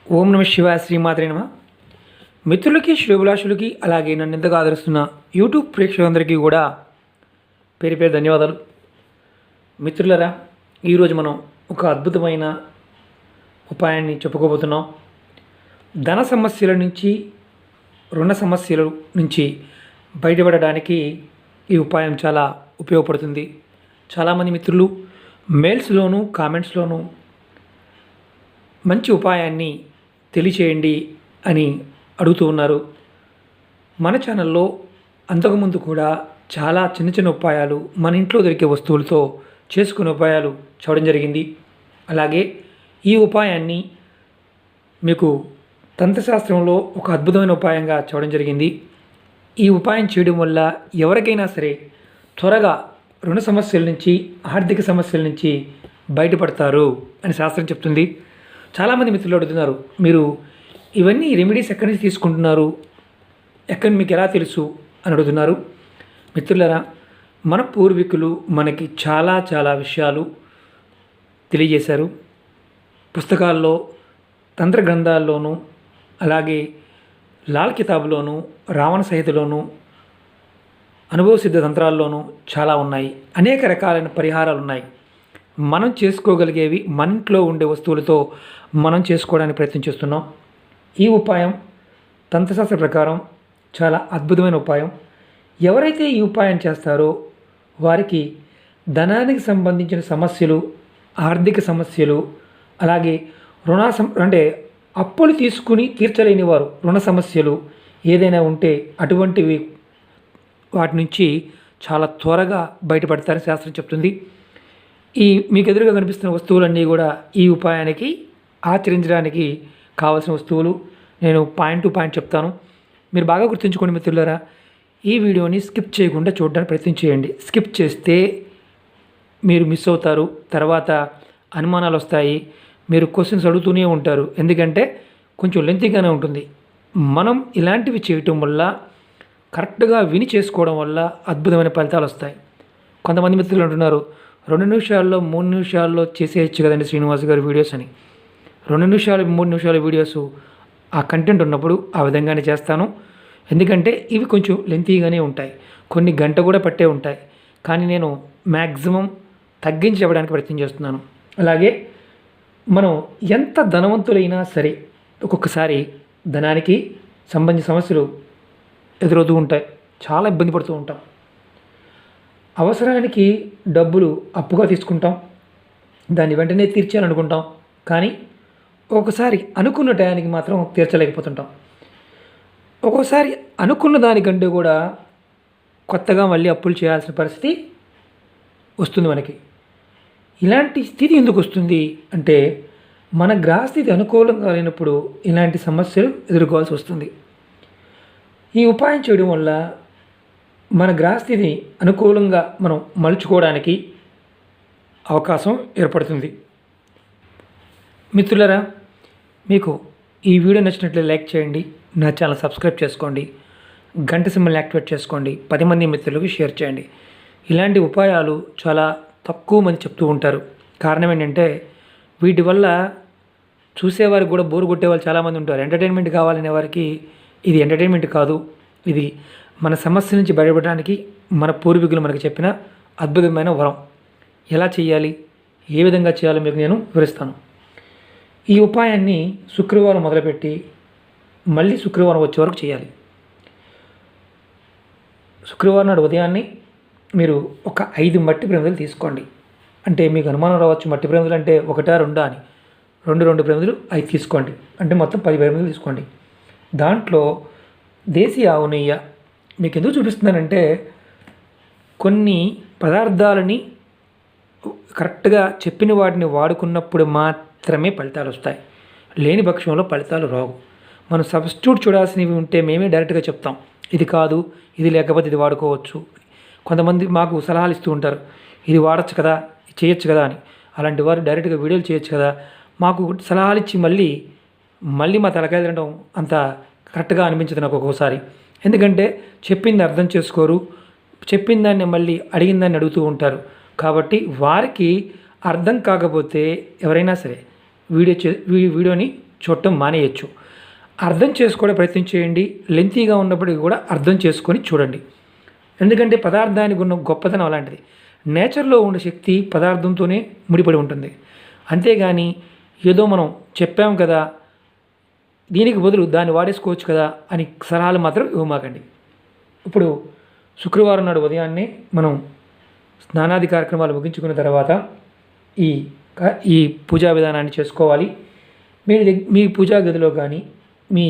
ఓం నమ శివాయ శ్రీమాత్రే నమ. మిత్రులకి శ్రేభిలాషులకి అలాగే నన్ను ఎంతగా ఆదరిస్తున్న యూట్యూబ్ ప్రేక్షకులందరికీ కూడా పేరు పేరు ధన్యవాదాలు. మిత్రులరా, ఈరోజు మనం ఒక అద్భుతమైన ఉపాయాన్ని చెప్పుకోబోతున్నాం. ధన సమస్యల నుంచి, రుణ సమస్యల నుంచి బయటపడడానికి ఈ ఉపాయం చాలా ఉపయోగపడుతుంది. చాలామంది మిత్రులు మెయిల్స్లోనూ కామెంట్స్లోనూ మంచి ఉపాయాన్ని తెలియచేయండి అని అడుగుతూ ఉన్నారు. మన ఛానల్లో అంతకుముందు కూడా చాలా చిన్న చిన్న ఉపాయాలు మన ఇంట్లో దొరికే వస్తువులతో చేసుకునే ఉపాయాలు చూడడం జరిగింది. అలాగే ఈ ఉపాయాన్ని మీకు తంత్రశాస్త్రంలో ఒక అద్భుతమైన ఉపాయంగా చూడడం జరిగింది. ఈ ఉపాయం చేయడం వల్ల ఎవరికైనా సరే త్వరగా రుణ సమస్యల నుంచి, ఆర్థిక సమస్యల నుంచి బయటపడతారు అని శాస్త్రం చెప్తుంది. చాలామంది మిత్రులు అడుగుతున్నారు, మీరు ఇవన్నీ రెమెడీస్ ఎక్కడి నుంచి తీసుకుంటున్నారు, ఎక్కడి మీకు ఎలా తెలుసు అని అడుగుతున్నారు. మిత్రులరా, మన పూర్వీకులు మనకి చాలా చాలా విషయాలు తెలియజేశారు. పుస్తకాల్లో, తంత్ర గ్రంథాల్లోనూ, అలాగే లాల్ కితాబ్లోనూ, రావణ సంహితలోనూ, అనుభవ సిద్ధ తంత్రాల్లోనూ చాలా ఉన్నాయి. అనేక రకాలైన పరిహారాలు ఉన్నాయి. మనం చేసుకోగలిగేవి మన ఇంట్లో ఉండే వస్తువులతో మనం చేసుకోవడానికి ప్రయత్నం చేస్తున్నాం. ఈ ఉపాయం తంత్రశాస్త్ర ప్రకారం చాలా అద్భుతమైన ఉపాయం. ఎవరైతే ఈ ఉపాయం చేస్తారో వారికి ధనానికి సంబంధించిన సమస్యలు, ఆర్థిక సమస్యలు, అలాగే అంటే అప్పులు తీసుకుని తీర్చలేని వారు రుణ సమస్యలు ఏదైనా ఉంటే అటువంటివి వాటి నుంచి చాలా త్వరగా బయటపడతారని శాస్త్రం చెప్తుంది. ఈ మీకు ఎదురుగా కనిపిస్తున్న వస్తువులన్నీ కూడా ఈ ఉపాయానికి ఆచరించడానికి కావాల్సిన వస్తువులు. నేను పాయింట్ టు పాయింట్ చెప్తాను, మీరు బాగా గుర్తుంచుకోండి మిత్రులారా. ఈ వీడియోని స్కిప్ చేయకుండా చూడడానికి ప్రయత్నం చేయండి. స్కిప్ చేస్తే మీరు మిస్ అవుతారు, తర్వాత అనుమానాలు వస్తాయి, మీరు క్వశ్చన్స్ అడుగుతూనే ఉంటారు. ఎందుకంటే కొంచెం లెంతీగానే ఉంటుంది. మనం ఇలాంటివి చేయటం వల్ల, కరెక్ట్గా విని చేసుకోవడం వల్ల అద్భుతమైన ఫలితాలు వస్తాయి. కొంతమంది మిత్రులు అంటున్నారు, 2 నిమిషాల్లో 3 నిమిషాల్లో చేసేయచ్చు కదండి శ్రీనివాస్ గారి వీడియోస్ అని. 2 నిమిషాలు 3 నిమిషాల వీడియోస్ ఆ కంటెంట్ ఉన్నప్పుడు ఆ విధంగానే చేస్తాను. ఎందుకంటే ఇవి కొంచెం లెంతీగానే ఉంటాయి, కొన్ని గంట కూడా పట్టే ఉంటాయి. కానీ నేను మ్యాక్సిమం తగ్గించి చెప్పడానికి ప్రయత్నం చేస్తున్నాను. అలాగే మనం ఎంత ధనవంతులైనా సరే ఒక్కొక్కసారి ధనానికి సంబంధించిన సమస్యలు ఎదురవుతూ ఉంటాయి, చాలా ఇబ్బంది పడుతూ ఉంటాం. అవసరానికి డబ్బులు అప్పుగా తీసుకుంటాం, దాన్ని వెంటనే తీర్చాలనుకుంటాం. కానీ ఒక్కొక్కసారి అనుకున్న టయానికి మాత్రం తీర్చలేకపోతుంటాం. ఒక్కోసారి అనుకున్న దానికంటే కూడా కొత్తగా మళ్ళీ అప్పులు చేయాల్సిన పరిస్థితి వస్తుంది మనకి. ఇలాంటి స్థితి ఎందుకు వస్తుంది అంటే, మన గ్రహస్థితి అనుకూలంగా లేనప్పుడు ఇలాంటి సమస్యలు ఎదుర్కోవాల్సి వస్తుంది. ఈ ఉపాయం చేయడం వల్ల మన గ్రహస్థితిని అనుకూలంగా మనం మలుచుకోవడానికి అవకాశం ఏర్పడుతుంది. మిత్రులరా, మీకు ఈ వీడియో నచ్చినట్లయితే లైక్ చేయండి, నా ఛానల్ సబ్స్క్రైబ్ చేసుకోండి, గంట సింబల్ని యాక్టివేట్ చేసుకోండి, 10 మంది మిత్రులకు షేర్ చేయండి. ఇలాంటి ఉపాయాలు చాలా తక్కువ మంది చెప్తూ ఉంటారు. కారణం ఏంటంటే, వీటి వల్ల చూసేవారికి కూడా బోరు కొట్టేవాళ్ళు చాలామంది ఉంటారు. ఎంటర్టైన్మెంట్ కావాలనే వారికి ఇది ఎంటర్టైన్మెంట్ కాదు, ఇది మన సమస్య నుంచి బయటపడడానికి మన పూర్వీకులు మనకు చెప్పిన అద్భుతమైన వరం. ఎలా చేయాలి, ఏ విధంగా చేయాలో మీకు నేను వివరిస్తాను. ఈ ఉపాయాన్ని శుక్రవారం మొదలుపెట్టి మళ్ళీ శుక్రవారం వచ్చే వరకు చేయాలి. శుక్రవారం నాడు ఉదయాన్నే మీరు ఒక 5 మట్టి ప్రమిదలు తీసుకోండి. అంటే మీకు అనుమానం రావచ్చు, మట్టి ప్రమిదలు అంటే 1, 2 అని. 2 ప్రమిదలు 5 తీసుకోండి, అంటే మొత్తం 10 ప్రమిదలు తీసుకోండి. దాంట్లో దేశీ ఆవు నెయ్యి మీకు ఎందుకు చూపిస్తున్నానంటే, కొన్ని పదార్థాలని కరెక్ట్గా చెప్పిన వాటిని వాడుకున్నప్పుడు మాత్రమే ఫలితాలు వస్తాయి, లేని పక్షంలో ఫలితాలు రావు. మనం సబ్స్టిట్యూట్ చూడాల్సినవి ఉంటే మేమే డైరెక్ట్గా చెప్తాం, ఇది కాదు, ఇది లేకపోతే ఇది వాడుకోవచ్చు. కొంతమంది మాకు సలహాలు ఇస్తూ ఉంటారు, ఇది వాడచ్చు కదా, చేయొచ్చు కదా అని. అలాంటి వారు డైరెక్ట్గా వీడియోలు చేయొచ్చు కదా, మాకు సలహాలు ఇచ్చి మళ్ళీ మా తలకాయ తినడం అంత కరెక్ట్గా అనిపించదు నాకు ఒక్కోసారి. ఎందుకంటే చెప్పింది అర్థం చేసుకోరు, చెప్పిన దాన్ని మళ్ళీ అడిగిన దాన్ని అడుగుతూ ఉంటారు. కాబట్టి వారికి అర్థం కాకపోతే ఎవరైనా సరే వీడియోని చూడటం మానేయచ్చు. అర్థం చేసుకోవడం ప్రయత్నం చేయండి. లెంతీగా ఉన్నప్పటికీ కూడా అర్థం చేసుకొని చూడండి. ఎందుకంటే పదార్థానికి ఉన్న గొప్పతనం అలాంటిది. నేచర్లో ఉన్న శక్తి పదార్థంతోనే ముడిపడి ఉంటుంది. అంతేగాని ఏదో మనం చెప్పాం కదా, దీనికి బదులు దాన్ని వాడేసుకోవచ్చు కదా అని సలహాలు మాత్రం ఇవ్వమాకండి. ఇప్పుడు శుక్రవారం నాడు ఉదయాన్నే మనం స్నానాది కార్యక్రమాలు ముగించుకున్న తర్వాత ఈ ఈ పూజా విధానాన్ని చేసుకోవాలి. మీ పూజా గదిలో కానీ మీ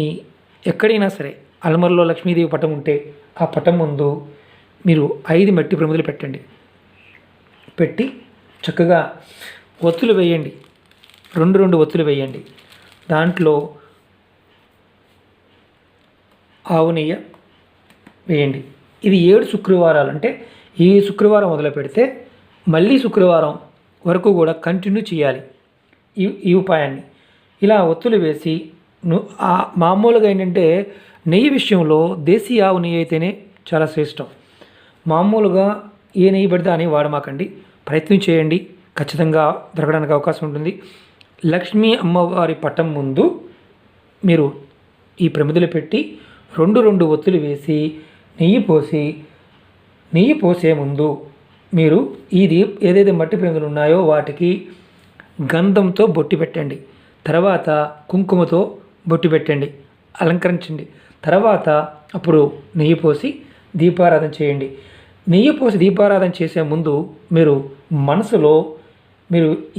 ఎక్కడైనా సరే అల్మర్లో లక్ష్మీదేవి పటం ఉంటే ఆ పటం ముందు మీరు 5 మట్టి ప్రమిదలు పెట్టండి. పెట్టి చక్కగా ఒత్తులు వేయండి. 2 ఒత్తులు వేయండి. దాంట్లో ఆవు నెయ్యి వేయండి. ఇది 7 శుక్రవారాలు, అంటే ఈ శుక్రవారం మొదలు పెడితే మళ్ళీ శుక్రవారం వరకు కూడా కంటిన్యూ చేయాలి ఈ ఉపాయాన్ని. ఇలా ఒత్తులు వేసి మామూలుగా ఏంటంటే నెయ్యి విషయంలో దేశీ ఆవు నెయ్యి అయితేనే చాలా శ్రేష్టం. మామూలుగా ఏ నెయ్యి పడితే అని వాడమాకండి. ప్రయత్నం చేయండి, ఖచ్చితంగా దొరకడానికి అవకాశం ఉంటుంది. లక్ష్మీ అమ్మవారి పటం ముందు మీరు ఈ ప్రమిదలు పెట్టి 2 ఒత్తులు వేసి నెయ్యి పోసే ముందు మీరు ఏదైతే మట్టి ప్రమిదలు ఉన్నాయో వాటికి గంధంతో బొట్టి పెట్టండి. తర్వాత కుంకుమతో బొట్టి పెట్టండి, అలంకరించండి. తర్వాత అప్పుడు నెయ్యి పోసి దీపారాధన చేయండి. నెయ్యి పోసి దీపారాధన చేసే ముందు మీరు మనసులో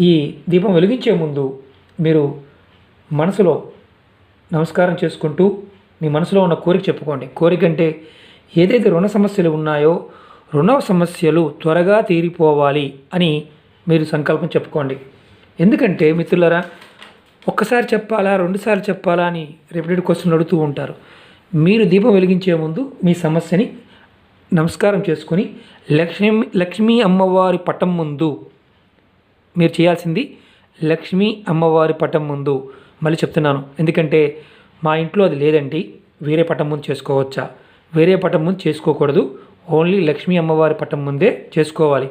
ఈ దీపం వెలిగించే ముందు మీరు మనసులో నమస్కారం చేసుకుంటూ మీ మనసులో ఉన్న కోరిక చెప్పుకోండి. కోరిక అంటే ఏదైతే రుణ సమస్యలు ఉన్నాయో రుణ సమస్యలు త్వరగా తీరిపోవాలి అని మీరు సంకల్పం చెప్పుకోండి. ఎందుకంటే మిత్రులారా, ఒక్కసారి చెప్పాలా 2 సార్లు చెప్పాలా అని రిపీటెడ్ క్వశ్చన్ అడుగుతూ ఉంటారు. మీరు దీపం వెలిగించే ముందు మీ సమస్యని నమస్కారం చేసుకొని లక్ష్మీ అమ్మవారి పటం ముందు మీరు చేయాల్సింది లక్ష్మీ అమ్మవారి పటం ముందు. మళ్ళీ చెప్తున్నాను, ఎందుకంటే మా ఇంట్లో అది లేదండి, వేరే పటం ముందు చేసుకోవచ్చా? వేరే పటం ముందు చేసుకోకూడదు, ఓన్లీ లక్ష్మీ అమ్మవారి పటం ముందే చేసుకోవాలి.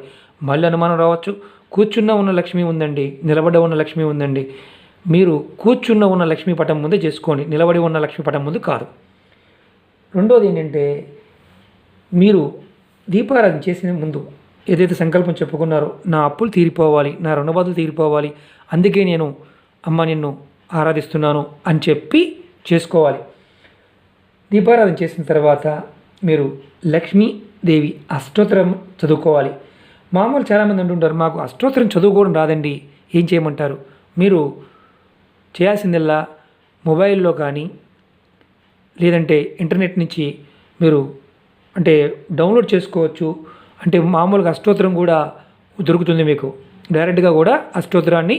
మళ్ళీ అనుమానం రావచ్చు, కూర్చున్న ఉన్న లక్ష్మీ ఉందండి, నిలబడి ఉన్న లక్ష్మీ ఉందండి. మీరు కూర్చున్న ఉన్న లక్ష్మీ పటం ముందే చేసుకోండి, నిలబడి ఉన్న లక్ష్మీ పటం ముందు కాదు. రెండోది ఏంటంటే, మీరు దీపారాధన చేసిన ముందు ఏదైతే సంకల్పం చెప్పుకున్నారో, నా అప్పులు తీరిపోవాలి, నా రుణబాధలు తీరిపోవాలి, అందుకే నేను అమ్మ నిన్ను ఆరాధిస్తున్నాను అని చెప్పి చేసుకోవాలి. దీపారాధన చేసిన తర్వాత మీరు లక్ష్మీదేవి అష్టోత్తరం చదువుకోవాలి. మామూలు చాలామంది అంటుంటారు, మాకు అష్టోత్తరం చదువుకోవడం రాదండి, ఏం చేయమంటారు? మీరు చేయాల్సిందల్లా మొబైల్లో కానీ లేదంటే ఇంటర్నెట్ నుంచి మీరు డౌన్లోడ్ చేసుకోవచ్చు. మామూలుగా అష్టోత్తరం కూడా దొరుకుతుంది మీకు. డైరెక్ట్గా కూడా అష్టోత్తరాన్ని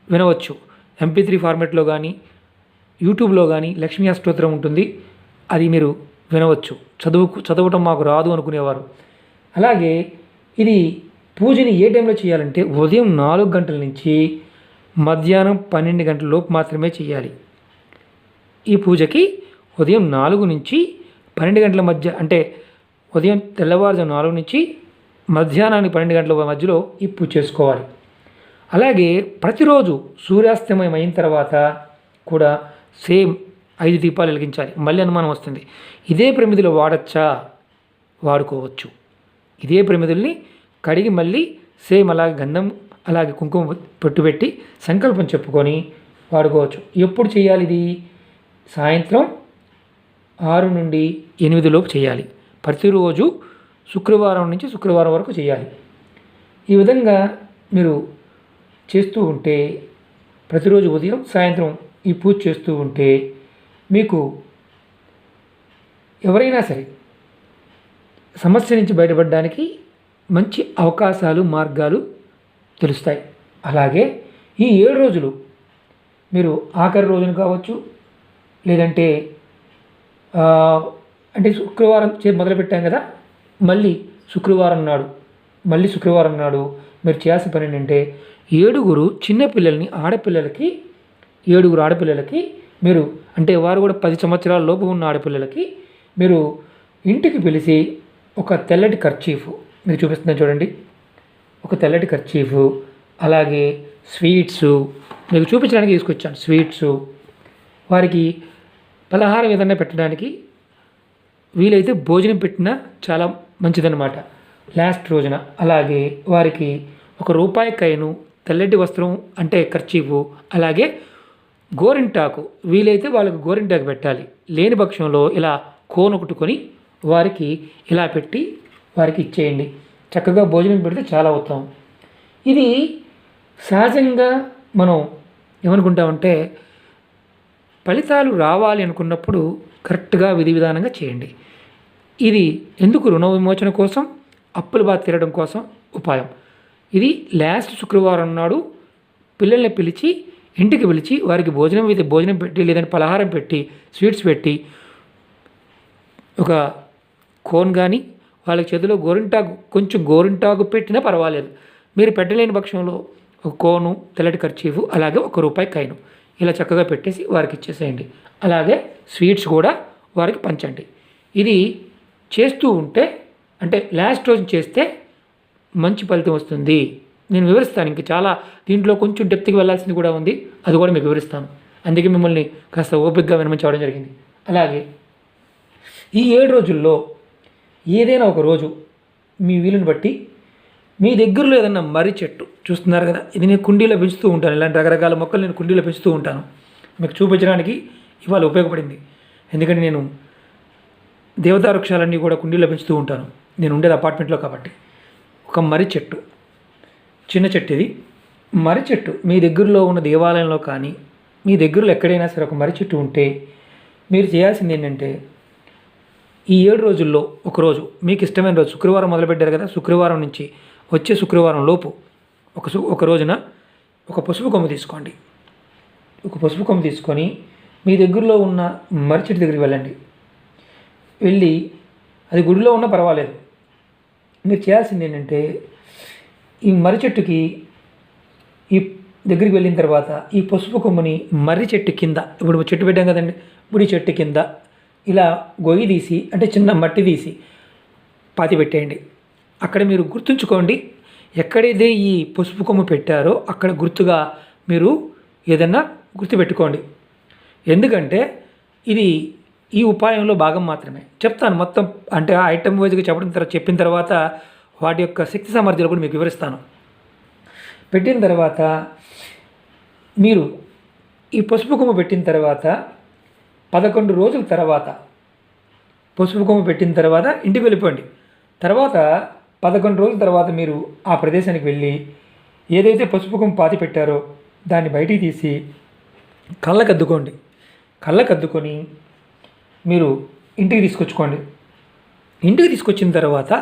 వినవచ్చు. MP3 ఫార్మాట్లో కానీ యూట్యూబ్లో కానీ లక్ష్మీ అష్టోత్తరం ఉంటుంది, అది మీరు వినవచ్చు. చదవటం మాకు రాదు అనుకునేవారు. అలాగే ఇది పూజని ఏ టైంలో చేయాలంటే ఉదయం 4 గంటల నుంచి మధ్యాహ్నం 12 గంటల లోపు మాత్రమే చేయాలి. ఈ పూజకి ఉదయం 4 నుంచి 12 గంటల మధ్య, ఉదయం తెల్లవారుజాము 4 నుంచి మధ్యాహ్నానికి 12 గంటల మధ్యలో ఈ పూజ చేసుకోవాలి. అలాగే ప్రతిరోజు సూర్యాస్తమయం అయిన తర్వాత కూడా సేమ్ 5 దీపాలు వెలిగించాలి. మళ్ళీ అనుమానం వస్తుంది, ఇదే ప్రమిదలు వాడచ్చా? వాడుకోవచ్చు. ఇదే ప్రమిదల్ని కడిగి మళ్ళీ సేమ్ అలాగే గంధం అలాగే కుంకుమ పెట్టి సంకల్పం చెప్పుకొని వాడుకోవచ్చు. ఎప్పుడు చేయాలి ఇది? సాయంత్రం 6 నుండి 8 లోపు చేయాలి. ప్రతిరోజు శుక్రవారం నుంచి శుక్రవారం వరకు చేయాలి. ఈ విధంగా మీరు చేస్తూ ఉంటే, ప్రతిరోజు ఉదయం సాయంత్రం ఈ పూజ చేస్తూ ఉంటే మీకు ఎవరైనా సరే సమస్య నుంచి బయటపడడానికి మంచి అవకాశాలు, మార్గాలు తెలుస్తాయి. అలాగే ఈ 7 రోజులు మీరు ఆఖరి రోజున కావచ్చు, లేదంటే శుక్రవారం మొదలుపెట్టాం కదా, మళ్ళీ శుక్రవారం నాడు మీరు చేయాల్సిన పని ఏంటంటే 7 చిన్నపిల్లల్ని ఆడపిల్లలకి 7 ఆడపిల్లలకి మీరు వారు కూడా 10 సంవత్సరాల లోపు ఉన్న ఆడపిల్లలకి మీరు ఇంటికి పిలిచి ఒక తెల్లటి కర్చీఫ్ మీకు చూపిస్తున్నాను చూడండి, ఒక తెల్లటి కర్చీఫ్, అలాగే స్వీట్స్ మీకు చూపించడానికి తీసుకొచ్చాను. స్వీట్స్ వారికి పలహారం ఏదైనా పెట్టడానికి వీలైతే భోజనం పెట్టినా చాలా మంచిదన్నమాట లాస్ట్ రోజున. అలాగే వారికి ₹1 కాయిను, తెల్లటి వస్త్రం అంటే కర్చీఫు, అలాగే గోరింటాకు వీలైతే వాళ్ళకు గోరింటాకు పెట్టాలి. లేని పక్షంలో ఇలా కోన్ ఒకటి కొని వారికి ఇలా పెట్టి వారికి ఇచ్చేయండి. చక్కగా భోజనం పెడితే చాలా ఉత్తమం. ఇది సహజంగా మనం ఏమనుకుంటామంటే ఫలితాలు రావాలి అనుకున్నప్పుడు కరెక్ట్గా విధి విధానంగా చేయండి. ఇది ఎందుకు? రుణ విమోచన కోసం, అప్పుల బాధ తీరడం కోసం ఉపాయం. ఇది లాస్ట్ శుక్రవారం నాడు పిల్లల్ని పిలిచి ఇంటికి పిలిచి వారికి భోజనం పెట్టి లేదంటే పలహారం పెట్టి స్వీట్స్ పెట్టి ఒక కోన్ కానీ వాళ్ళకి చేతిలో కొంచెం గోరింటాకు పెట్టినా పర్వాలేదు. మీరు పెట్టలేని పక్షంలో ఒక కోను, తెల్లటి కర్చీఫు, అలాగే ₹1 కాయిను ఇలా చక్కగా పెట్టేసి వారికి ఇచ్చేసేయండి. అలాగే స్వీట్స్ కూడా వారికి పంచండి. ఇది చేస్తూ ఉంటే అంటే లాస్ట్ రోజు చేస్తే మంచి ఫలితం వస్తుంది. నేను వివరిస్తాను. ఇంక చాలా దీంట్లో కొంచెం డెప్త్కి వెళ్ళాల్సింది కూడా ఉంది, అది కూడా మీకు వివరిస్తాను. అందుకే మిమ్మల్ని కాస్త ఓపికగా వినమని చెప్పడం జరిగింది. అలాగే ఈ 7 రోజుల్లో ఏదైనా ఒక రోజు మీ వీలుని బట్టి మీ దగ్గరలో ఏదన్నా మర్రి చెట్టు చూస్తున్నారు కదా, ఇది నేను కుండీలో పెంచుతూ ఉంటాను. ఇలాంటి రకరకాల మొక్కలు నేను కుండీలో పెంచుతూ ఉంటాను. మీకు చూపించడానికి ఇవాళ ఉపయోగపడింది. ఎందుకంటే నేను దేవతా వృక్షాలన్నీ కూడా కుండీలో పెంచుతూ ఉంటాను. నేను ఉండేది అపార్ట్మెంట్లో కాబట్టి. ఒక మర్రి చెట్టు, చిన్న చెట్టు ఇది. మర్రి చెట్టు మీ దగ్గరలో ఉన్న దేవాలయంలో కానీ మీ దగ్గరలో ఎక్కడైనా సరే ఒక మర్రి చెట్టు ఉంటే మీరు చేయాల్సింది ఏంటంటే ఈ 7 రోజుల్లో ఒకరోజు మీకు ఇష్టమైన రోజు, శుక్రవారం మొదలుపెట్టారు కదా, శుక్రవారం నుంచి వచ్చే శుక్రవారం లోపు ఒక రోజున ఒక పసుపు కొమ్ము తీసుకోండి. ఒక పసుపు కొమ్ము తీసుకొని మీ దగ్గరలో ఉన్న మర్రి చెట్టు దగ్గరికి వెళ్ళండి. వెళ్ళి అది గుడిలో ఉన్నా పర్వాలేదు. మీరు చేయాల్సింది ఏంటంటే ఈ మర్రి చెట్టుకి ఈ దగ్గరికి వెళ్ళిన తర్వాత ఈ పసుపు కొమ్ముని మర్రి చెట్టు కింద, ఇప్పుడు చెట్టు పెట్టాం కదండి, ఇప్పుడు ఈ చెట్టు కింద ఇలా గొయ్యి తీసి అంటే చిన్న మట్టి తీసి పాతి పెట్టేయండి. అక్కడ మీరు గుర్తుంచుకోండి, ఎక్కడైతే ఈ పసుపు కొమ్ము పెట్టారో అక్కడ గుర్తుగా మీరు ఏదన్నా గుర్తుపెట్టుకోండి. ఎందుకంటే ఇది ఈ ఉపాయంలో భాగం మాత్రమే. చెప్తాను మొత్తం, అంటే ఆ ఐటమ్ వైజ్గా చెప్పిన తర్వాత వాటి యొక్క శక్తి సామర్థ్యాలు కూడా మీకు వివరిస్తాను. పెట్టిన తర్వాత మీరు ఈ పసుపు కొమ్ము పెట్టిన తర్వాత 11 రోజుల తర్వాత పసుపు కొమ్ము పెట్టిన తర్వాత ఇంటికి వెళ్ళిపోండి. తర్వాత 11 రోజుల తర్వాత మీరు ఆ ప్రదేశానికి వెళ్ళి ఏదైతే పసుపు కొమ్ము పాతి పెట్టారో దాన్ని బయటికి తీసి కళ్ళకద్దుకోండి. కళ్ళకద్దుకొని మీరు ఇంటికి తీసుకొచ్చుకోండి. ఇంటికి తీసుకొచ్చిన తర్వాత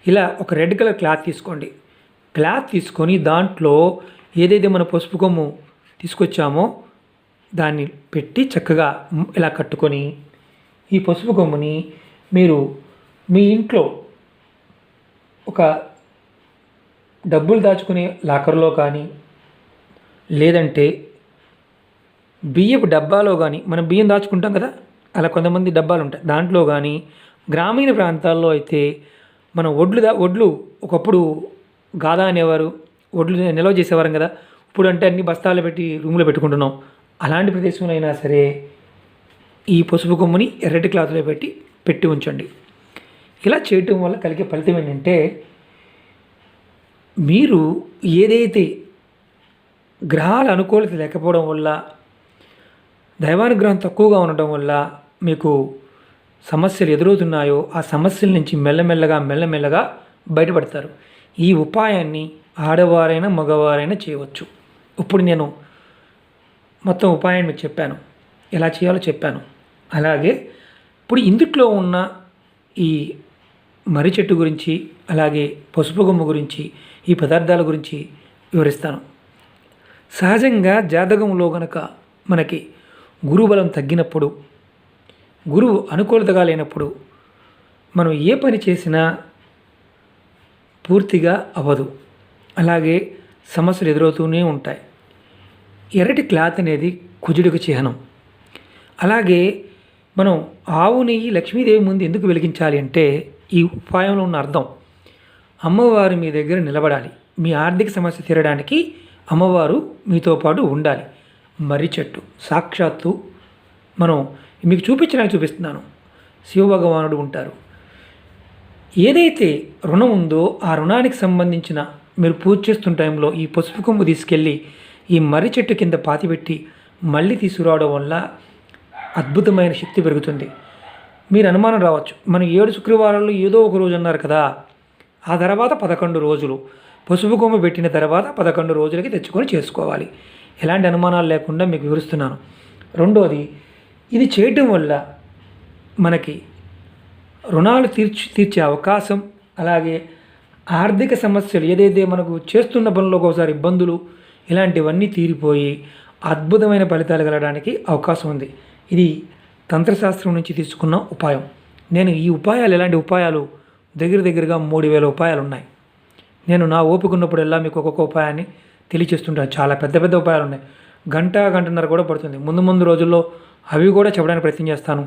ఇలా ఒక రెడ్ కలర్ క్లాత్ తీసుకోండి. క్లాత్ తీసుకొని దాంట్లో ఏదైతే మన పసుపు కొమ్ము తీసుకొచ్చామో దాన్ని పెట్టి చక్కగా ఇలా కట్టుకొని ఈ పసుపు కొమ్ముని మీరు మీ ఇంట్లో ఒక డబ్బులు దాచుకునే లాకర్లో కానీ లేదంటే బియ్యపు డబ్బాలో కానీ, మనం బియ్యం దాచుకుంటాం కదా, అలా కొంతమంది డబ్బాలు ఉంటాయి, దాంట్లో కానీ, గ్రామీణ ప్రాంతాల్లో అయితే మనం ఒడ్లు ఒకప్పుడు గాదా అనేవారు, ఒడ్లు నిల్వ చేసేవారం కదా. ఇప్పుడు అంటే అన్ని బస్తాలు పెట్టి రూమ్లో పెట్టుకుంటున్నాం. అలాంటి ప్రదేశంలో అయినా సరే ఈ పసుపు కొమ్ముని ఎర్రటి క్లాత్లో పెట్టి ఉంచండి. ఇలా చేయటం వల్ల కలిగే ఫలితం ఏంటంటే మీరు ఏదైతే గ్రహాల అనుకూలత లేకపోవడం వల్ల, దైవానుగ్రహం తక్కువగా ఉండటం వల్ల మీకు సమస్యలు ఎదురవుతున్నాయో ఆ సమస్యల నుంచి మెల్లమెల్లగా బయటపడతారు. ఈ ఉపాయాన్ని ఆడవారైనా మగవారైనా చేయవచ్చు. ఇప్పుడు నేను మొత్తం ఉపాయాన్ని మీకు చెప్పాను, ఎలా చేయాలో చెప్పాను. అలాగే ఇప్పుడు ఇందుట్లో ఉన్న ఈ మర్రి చెట్టు గురించి, అలాగే పసుపు కొమ్ము గురించి, ఈ పదార్థాల గురించి వివరిస్తాను. సహజంగా జాతకంలో గనక మనకి గురుబలం తగ్గినప్పుడు, గురువు అనుకూలతగా లేనప్పుడు మనం ఏ పని చేసినా పూర్తిగా అవ్వదు. అలాగే సమస్యలు ఎదురవుతూనే ఉంటాయి. ఎర్రటి క్లాత్ అనేది కుజుడికి చిహ్నం. అలాగే మనం ఆవు నెయ్యి లక్ష్మీదేవి ముందు ఎందుకు వెలిగించాలి అంటే ఈ ఉపాయంలో ఉన్న అర్థం, అమ్మవారు మీ దగ్గర నిలబడాలి. మీ ఆర్థిక సమస్య తీరడానికి అమ్మవారు మీతో పాటు ఉండాలి. మర్రి చెట్టు సాక్షాత్తు మనం మీకు చూపించడానికి చూపిస్తున్నాను. శివభగవానుడు ఉంటారు. ఏదైతే రుణం ఉందో ఆ రుణానికి సంబంధించిన మీరు పూజ చేస్తున్న టైంలో ఈ పసుపు కొమ్ము తీసుకెళ్ళి ఈ మర్రి చెట్టు కింద పాతిపెట్టి మళ్ళీ తీసుకురావడం వల్ల అద్భుతమైన శక్తి పెరుగుతుంది. మీరు అనుమానం రావచ్చు, మనం 7 శుక్రవారాల్లో ఏదో ఒక రోజు అన్నారు కదా, ఆ తర్వాత 11 రోజులు పసుపు కొమ్ము పెట్టిన తర్వాత 11 రోజులకి తెచ్చుకొని చేసుకోవాలి. ఎలాంటి అనుమానాలు లేకుండా మీకు వివరిస్తున్నాను. రెండోది, ఇది చేయటం వల్ల మనకి రుణాలు తీర్చే అవకాశం, అలాగే ఆర్థిక సమస్యలు ఏదైతే మనకు చేస్తున్న పనుల్లో ఒకసారి ఇబ్బందులు ఇలాంటివన్నీ తీరిపోయి అద్భుతమైన ఫలితాలు కలగడానికి అవకాశం ఉంది. ఇది తంత్రశాస్త్రం నుంచి తీసుకున్న ఉపాయం. నేను ఈ ఉపాయాలు ఎలాంటి ఉపాయాలు దగ్గరగా 3000 ఉపాయాలు ఉన్నాయి. నేను నా ఓపిక ఉన్నప్పుడల్లా మీకు ఒక్కొక్క ఉపాయాన్ని తెలియచేస్తుంటాను. చాలా పెద్ద ఉపాయాలు ఉన్నాయి. గంటన్నర కూడా పడుతుంది. ముందు రోజుల్లో అవి కూడా చెప్పడానికి ప్రయత్నం చేస్తాను.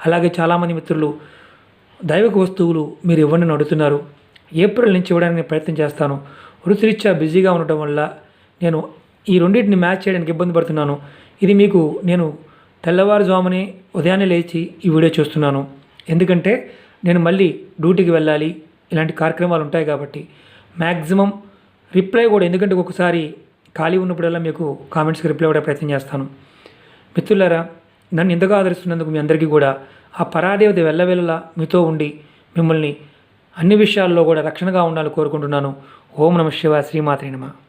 అలాగే చాలామంది మిత్రులు దైవిక వస్తువులు మీరు ఇవ్వండి అడుగుతున్నారు. ఏప్రిల్ నుంచి ఇవ్వడానికి నేను ప్రయత్నం చేస్తాను. వృత్తిరీత్యా బిజీగా ఉండటం వల్ల నేను ఈ రెండింటిని మ్యాచ్ చేయడానికి ఇబ్బంది పడుతున్నాను. ఇది మీకు నేను తెల్లవారుజామునే ఉదయాన్నే లేచి ఈ వీడియో చూస్తున్నాను. ఎందుకంటే నేను మళ్ళీ డ్యూటీకి వెళ్ళాలి, ఇలాంటి కార్యక్రమాలు ఉంటాయి కాబట్టి మ్యాక్సిమం రిప్లై కూడా, ఎందుకంటే ఒక్కొక్కసారి ఖాళీ ఉన్నప్పుడల్లా మీకు కామెంట్స్కి రిప్లై కూడా ప్రయత్నం చేస్తాను. మిత్రులారా, నన్ను ఎంతగా ఆదరిస్తున్నందుకు మీ అందరికీ కూడా ఆ పరాదేవత వెళ్ళవేళలా మీతో ఉండి మిమ్మల్ని అన్ని విషయాల్లో కూడా రక్షణగా ఉండాలని కోరుకుంటున్నాను. ఓం నమః శివాయ. శ్రీమాత్రే నమః.